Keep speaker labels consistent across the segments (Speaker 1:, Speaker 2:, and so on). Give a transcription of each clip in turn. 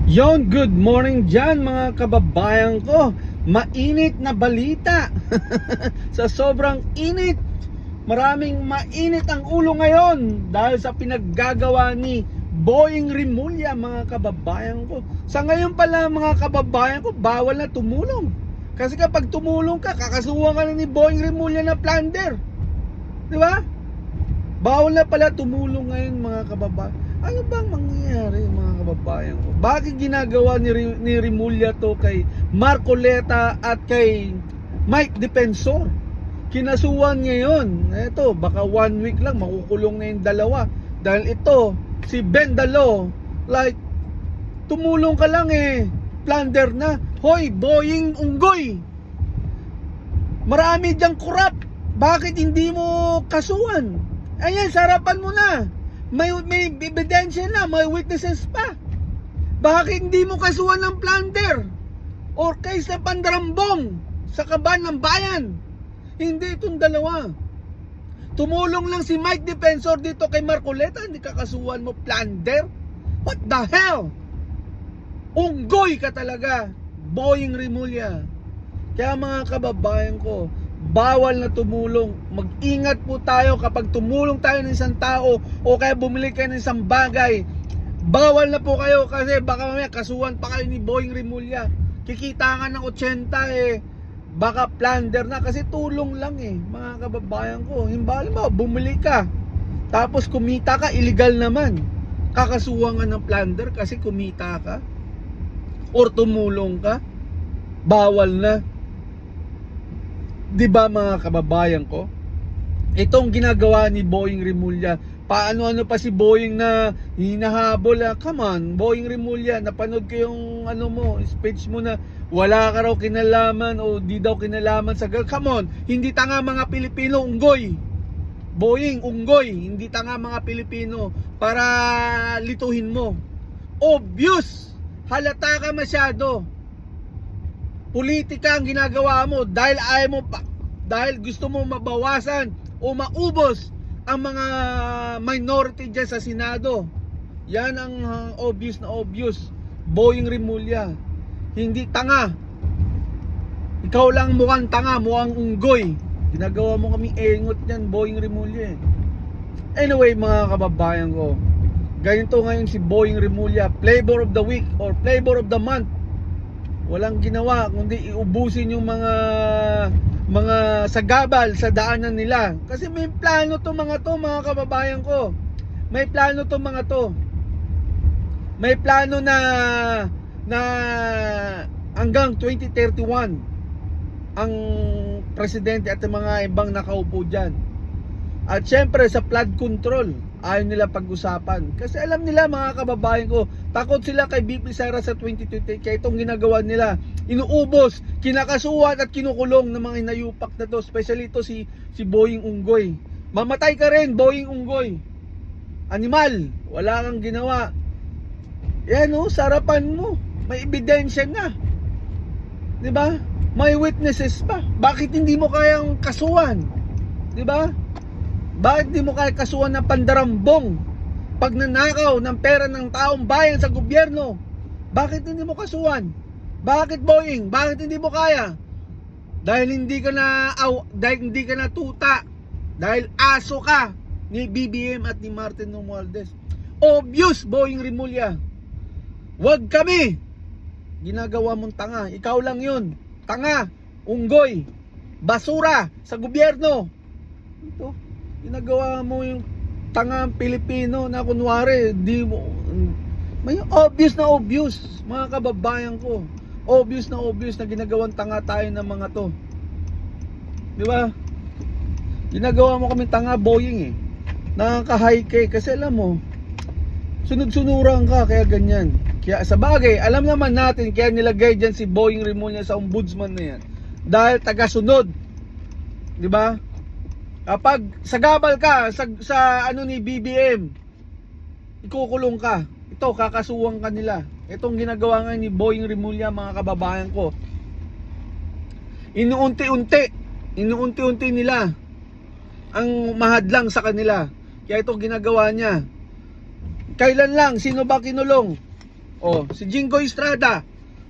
Speaker 1: Yon, good morning dyan mga kababayan ko. Mainit na balita. Sa sobrang init, maraming mainit ang ulo ngayon dahil sa pinaggagawa ni Boying Rimulya mga kababayan ko. Sa ngayon pala mga kababayan ko, bawal na tumulong. Kasi kapag tumulong ka, kakasuhan ka na ni Boying Rimulya na plunder. Di ba? Bawal na pala tumulong ngayon mga kababayan. Ano bang mangyayari mga kababayan ko? Bakit ginagawa ni Rimulya to kay Marcoleta at kay Mike Defensor? Kinasuhan ngayon. Ito, baka 1 week lang makukulong na yung dalawa. Dahil ito, si Ben Dalo, like, tumulong ka lang plunder na. Hoy, Boying Unggoy! Marami diyang kurap. Bakit hindi mo kasuhan? Ayan, sarapan mo na. May ebidensya na, may witnesses pa. Bakit hindi mo kasuhan ng plunder or case na pandarambong sa kaban ng bayan? Hindi itong dalawa. Tumulong lang si Mike Defensor dito kay Marcoleta, hindi kakasuhan mo plunder? What the hell? Unggoy ka talaga, Boying Rimulya. Kaya mga kababayan ko, bawal na tumulong. Mag-ingat po tayo kapag tumulong tayo ng isang tao o kaya bumili kayo ng isang bagay. Bawal na po kayo kasi baka mamaya kasuhan pa kayo ni Boying Rimulya. Kikita ka ng 80 baka plunder na kasi tulong lang mga kababayan ko. Himbala mo, bumili ka tapos kumita ka, illegal naman. Kakasuhan ka ng plunder kasi kumita ka or tumulong ka. Bawal na. Di ba mga kababayan ko? Itong ginagawa ni Boying Rimulya, paano-ano pa si Boying na hinahabol. Come on, Boying Rimulya, napanood ko yung speech mo na wala ka raw kinalaman o di daw kinalaman sa come on, hindi tanga mga Pilipino, unggoy. Boying, unggoy, hindi tanga mga Pilipino para lituhin mo. Obvious, halata ka masyado. Politika ang ginagawa mo dahil ayaw mo dahil gusto mo mabawasan o maubos ang mga minority dyan sa Senado. Yan ang obvious na obvious. Boying Rimulya, hindi tanga. Ikaw lang mukhang tanga, mukhang unggoy. Ginagawa mo kami engot yan, Boying Rimulya. Anyway mga kababayan ko, ganito ngayon si Boying Rimulya, flavor of the week or flavor of the month. Walang ginawa kundi iubusin yung mga sagabal sa daanan nila. Kasi may plano to mga kababayan ko. May plano to mga to. May plano na hanggang 2031 ang presidente at mga ibang nakaupo dyan. At syempre sa flood control, ayaw nila pag-usapan. Kasi alam nila mga kababayan ko, takot sila kay BP Sara sa 2020. Kaya itong ginagawa nila, inuubos, kinakasuhan at kinukulong ng mga inayupak na to. Especially ito si Boying Unggoy. Mamatay ka rin, Boying Unggoy. Animal, wala kang ginawa. Yan sarapan mo. May ebidensya na. Diba? May witnesses pa. Bakit hindi mo kayang kasuhan? Diba? Bakit di mo kaya kasuhan ng pandarambong pagnanakaw ng pera ng taong bayan sa gobyerno? Bakit hindi mo kasuhan? Bakit Boying? Bakit hindi mo kaya? Dahil hindi ka na tuta. Dahil aso ka ni BBM at ni Martin Romualdez. Obvious Boying Rimulya. Wag kami. Ginagawa mong tanga. Ikaw lang yun. Tanga, unggoy, basura sa gobyerno. Ito. Ginagawa mo yung tangang Pilipino na kunwari may obvious na obvious mga kababayan ko. Obvious na ginagawang tanga tayo ng mga to. Di ba? Ginagawa mo kami tanga, Boying Nakaka-high kasi alam mo sunod-sunuran ka kaya ganyan. Kaya sa bagay, alam naman natin kaya nilagay dyan si Boying Rimulya sa ombudsman na yan. Dahil taga-sunod. Di ba? Kapag sagabal ka sa ni BBM, ikukulong ka. Ito, kakasuhan ka nila. Itong ginagawa nga ni Boying Rimulya mga kababayan ko. Inuunti-unti nila ang mahadlang sa kanila. Kaya itong ginagawa niya. Kailan lang? Sino ba kinulong? Oh, si Jingo Estrada.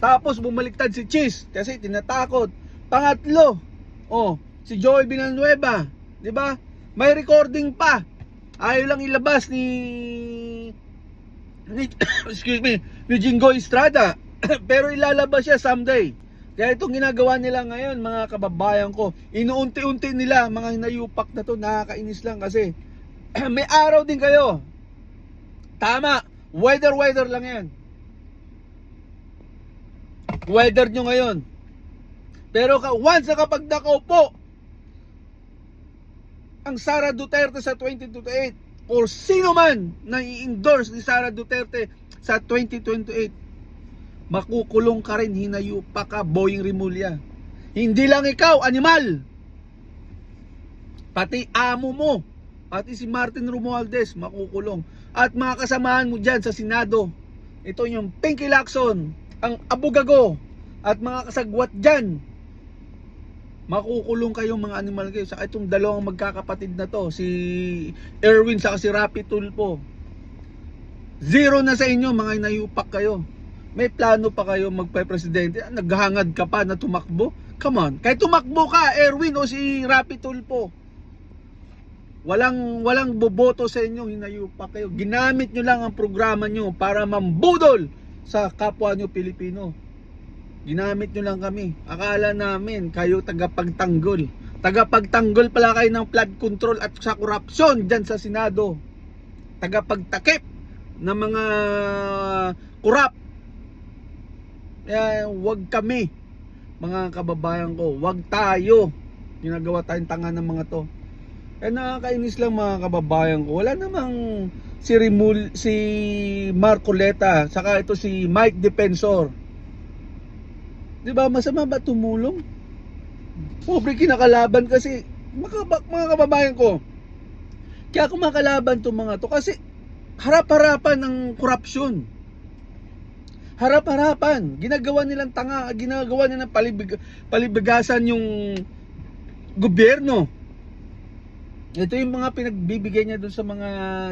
Speaker 1: Tapos bumaliktad si Cheese kasi tinatakot. Pangatlo, oh, si Joel Villanueva, 'di ba? May recording pa. Ayaw lang ilabas ni excuse me, ni Jingo Estrada. Pero ilalabas siya someday. Kaya itong ginagawa nila ngayon, mga kababayan ko, inuunti-unti nila, mga hinayupak na to, nakakainis lang kasi may araw din kayo. Tama, weather lang yan. Weather nyo ngayon. Pero once na kapag nakaupo ang Sara Duterte sa 2028 or sino man na i-endorse ni Sara Duterte sa 2028, makukulong ka rin, hinayupa ka, Boying Rimulya. Hindi lang ikaw, animal, pati amo mo, pati si Martin Romualdez makukulong. At mga kasamahan mo dyan sa Senado, ito yung Pinky Lacson, ang abugago, at mga kasagwat dyan, makukulong kayo, mga animal kayo. Sa itong dalawang magkakapatid na to, si Erwin sa si Rapi Tulfo, zero na sa inyo, mga inayupak kayo. May plano pa kayo magpa-presidente, naghangad ka pa na tumakbo? Come on, kahit tumakbo ka, Erwin o si Rapi Tulfo, walang boboto sa inyo, hinayupak kayo. Ginamit nyo lang ang programa nyo para mambudol sa kapwa nyo Pilipino. Ginamit nyo lang kami. Akala namin kayo tagapagtanggol. Tagapagtanggol pala kayo ng flood control at sa korupsyon dyan sa Senado. Tagapagtakip ng mga korap. Kaya wag kami, mga kababayan ko, wag tayo. Ginagawa tayong tanga ng mga to. Kaya nakakainis lang, mga kababayan ko. Wala namang si Marcoleta, saka ito si Mike Defensor. 'Di ba masama ba tumulong? Pobre kinakalaban kasi mga kababayan ko. Kaya kumakalaban tong mga to kasi harap-harapan ng korupsyon. Harap-harapan, ginagawa nilang tanga, ginagawa nilang palibigasan yung gobyerno. Ito yung mga pinagbibigay niya doon sa mga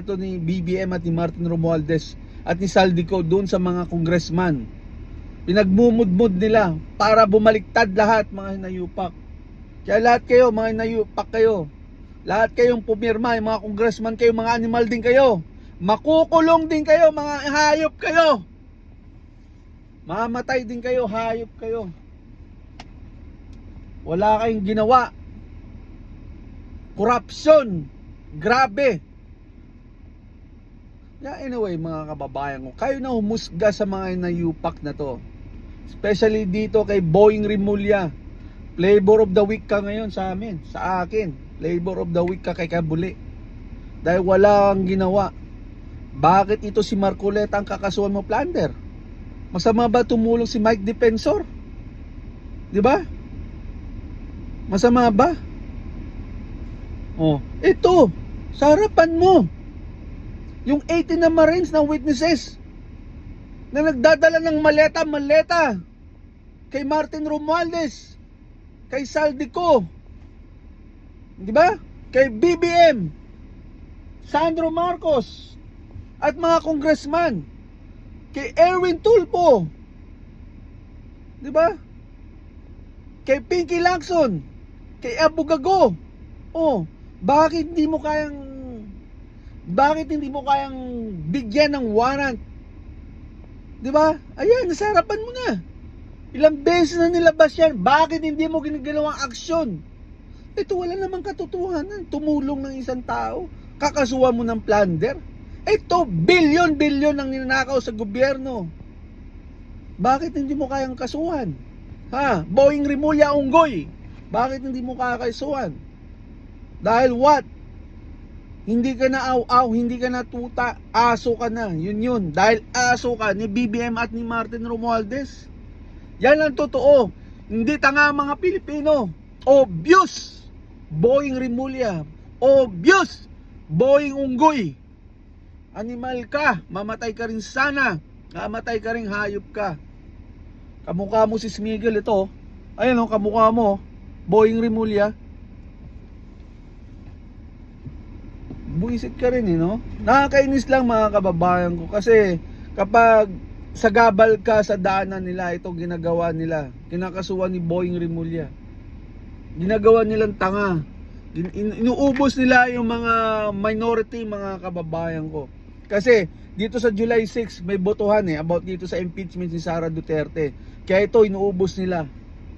Speaker 1: to ni BBM at ni Martin Romualdez at ni Saldico doon sa mga congressman. Pinagmumudmud nila para bumaliktad lahat, mga hinayupak. Kaya lahat kayo, mga hinayupak kayo. Lahat kayong pumirma, yung mga congressman kayo, mga animal din kayo. Makukulong din kayo, mga hayop kayo. Mamatay din kayo, hayop kayo. Wala kayong ginawa. Korupsyon, grabe. Yeah, anyway, mga kababayan ko, kayo na humusga sa mga inayupak na to. Especially dito kay Boying Rimulya. Flavor of the week ka ngayon sa amin, sa akin. Flavor of the week ka kay Kabuli. Dahil wala ang ginawa. Bakit ito si Marcoleta ang kakasuhan mo, plunder? Masama ba tumulong si Mike Defensor? 'Di ba? Masama ba? Oh, ito, sa harapan mo, yung 18 na Marines na witnesses na nagdadala ng maleta kay Martin Romualdez, kay Saldico, di ba? Kay BBM, Sandro Marcos, at mga congressman, kay Erwin Tulfo, di ba? Kay Pinky Lacson, kay Abu Gago. Oh, bakit hindi mo kayang bigyan ng warrant? 'Di ba? Ayan, nasa harapan mo na. Ilang beses na nilabas yan. Bakit hindi mo ginagawang aksyon? Ito wala namang katotohanan. Tumulong ng isang tao, kakasuhan mo ng plunder. Ito, bilyon ang ninanakaw sa gobyerno. Bakit hindi mo kayang kasuhan? Ha? Boying Rimulya Unggoy. Bakit hindi mo kakasuhan? Dahil what? Hindi ka na aw-aw, hindi ka na tuta, aso ka na. Yun. Dahil aso ka ni BBM at ni Martin Romualdez. Yan ang totoo. Hindi tanga mga Pilipino. Obvious, Boying Rimulya. Obvious, Boying Unggoy. Animal ka, mamatay ka rin sana. Mamatay ka rin, hayop ka. Kamukha mo si Smigel ito. Ayun o, kamukha mo, Boying Rimulya. Buisit ka rin no? Nakakainis lang, mga kababayan ko, kasi kapag sagabal ka sa daanan nila, ito ginagawa nila. Kinakasuhan ni Boying Rimulya. Ginagawa nilang tanga. Inuubos nila yung mga minority, mga kababayan ko. Kasi dito sa July 6 may botohan about dito sa impeachment ni Sara Duterte. Kaya ito inuubos nila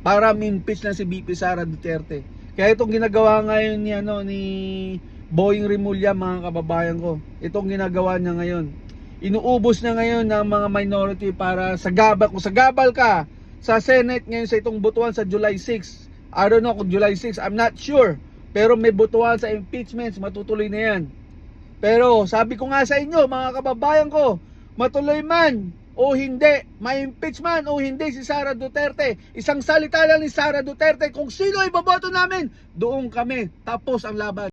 Speaker 1: para ma-impeach na si BP Sara Duterte. Kaya itong ginagawa ngayon ni Boying Rimulya, mga kababayan ko. Itong ginagawa niya ngayon. Inuubos na ngayon ng mga minority para kung sagabal ka sa Senate ngayon sa itong botohan sa July 6. I don't know kung July 6, I'm not sure. Pero may botohan sa impeachments, matutuloy na yan. Pero sabi ko nga sa inyo, mga kababayan ko, matuloy man o hindi, ma-impeach man o hindi si Sara Duterte, isang salita lang ni Sara Duterte, kung sino iboboto namin, doon kami, tapos ang laban.